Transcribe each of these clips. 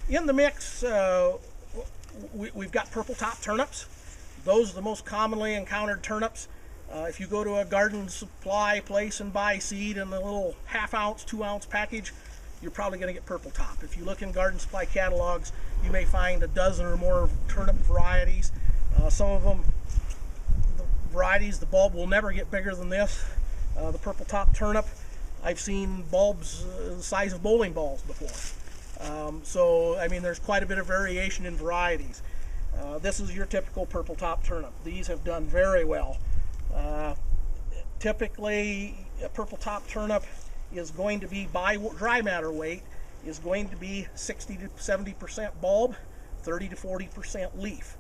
In the mix, we've got purple top turnips. Those are the most commonly encountered turnips. If you go to a garden supply place and buy seed in the little ½ ounce, 2 ounce package, you're probably going to get purple top. If you look in garden supply catalogs, you may find a dozen or more turnip varieties. Some of them, the varieties, the bulb will never get bigger than this. The purple top turnip, I've seen bulbs the size of bowling balls before. So, I mean, there's quite a bit of variation in varieties. This is your typical purple top turnip. These have done very well. Typically, a purple top turnip is going to be, by dry matter weight, is going to be 60 to 70% bulb, 30 to 40% leaf.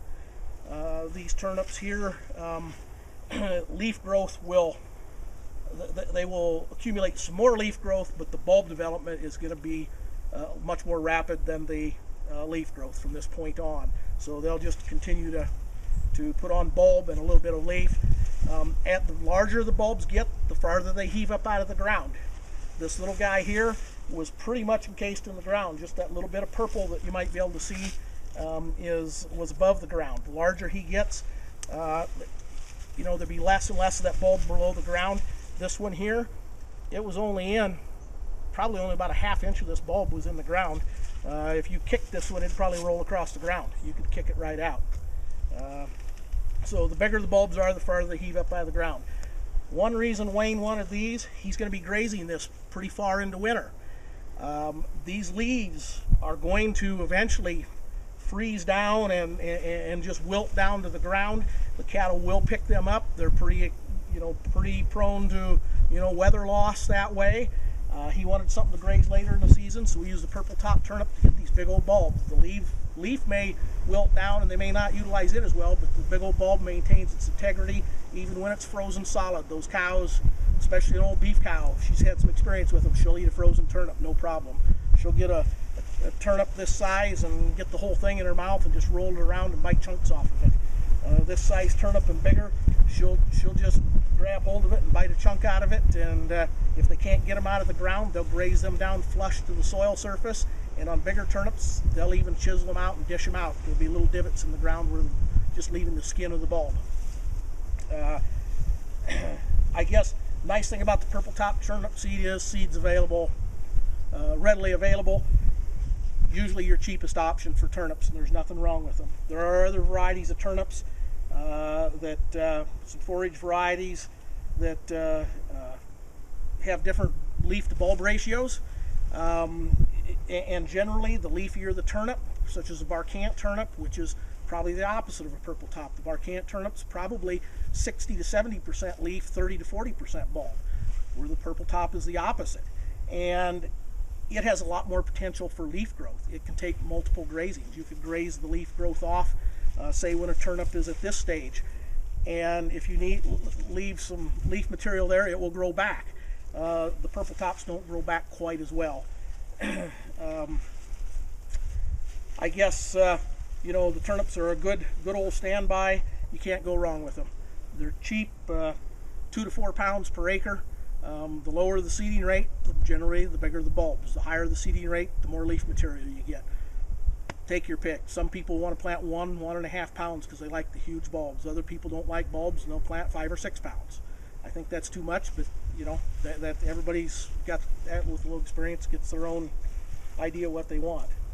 These turnips here, leaf growth they will accumulate some more leaf growth, but the bulb development is going to be much more rapid than the leaf growth from this point on. So they'll just continue to put on bulb and a little bit of leaf. The larger the bulbs get, the farther they heave up out of the ground. This little guy here was pretty much encased in the ground. Just that little bit of purple that you might be able to see was above the ground. The larger he gets, there'll be less and less of that bulb below the ground. This one here, it was probably only about a ½ inch of this bulb was in the ground. If you kicked this one, it'd probably roll across the ground. You could kick it right out. So the bigger the bulbs are, the farther they heave up out of the ground. One reason Wayne wanted these, he's going to be grazing this pretty far into winter. These leaves are going to eventually freeze down and just wilt down to the ground. The cattle will pick them up. They're pretty prone to, weather loss that way. He wanted something to graze later in the season, so we used the purple top turnip to get these big old bulbs. The leaf may wilt down and they may not utilize it as well, but the big old bulb maintains its integrity even when it's frozen solid. Those cows, especially an old beef cow, she's had some experience with them, she'll eat a frozen turnip, no problem. She'll get a turnip this size and get the whole thing in her mouth and just roll it around and bite chunks off of it. This size turnip and bigger, she'll just grab hold of it and bite a chunk out of it, and if they can't get them out of the ground, they'll graze them down flush to the soil surface. And on bigger turnips, they'll even chisel them out and dish them out. There'll be little divots in the ground where just leaving the skin of the bulb. I guess nice thing about the purple top turnip seed is seed's available, readily available. Usually your cheapest option for turnips, and there's nothing wrong with them. There are other varieties of turnips, some forage varieties that have different leaf to bulb ratios. And generally, the leafier the turnip, such as the Barcant turnip, which is probably the opposite of a purple top. The Barcant turnip's probably 60 to 70% leaf, 30 to 40% bulb, where the purple top is the opposite. And it has a lot more potential for leaf growth. It can take multiple grazings. You could graze the leaf growth off, say when a turnip is at this stage, and if you leave some leaf material there, it will grow back. The purple tops don't grow back quite as well. I guess the turnips are a good old standby. You can't go wrong with them. They're cheap, 2 to 4 pounds per acre. The lower the seeding rate, generally the bigger the bulbs. The higher the seeding rate, the more leaf material you get. Take your pick. Some people want to plant 1.5 pounds because they like the huge bulbs. Other people don't like bulbs and they'll plant 5 or 6 pounds. I think that's too much, but that everybody's got that with a little experience, gets their own idea what they want.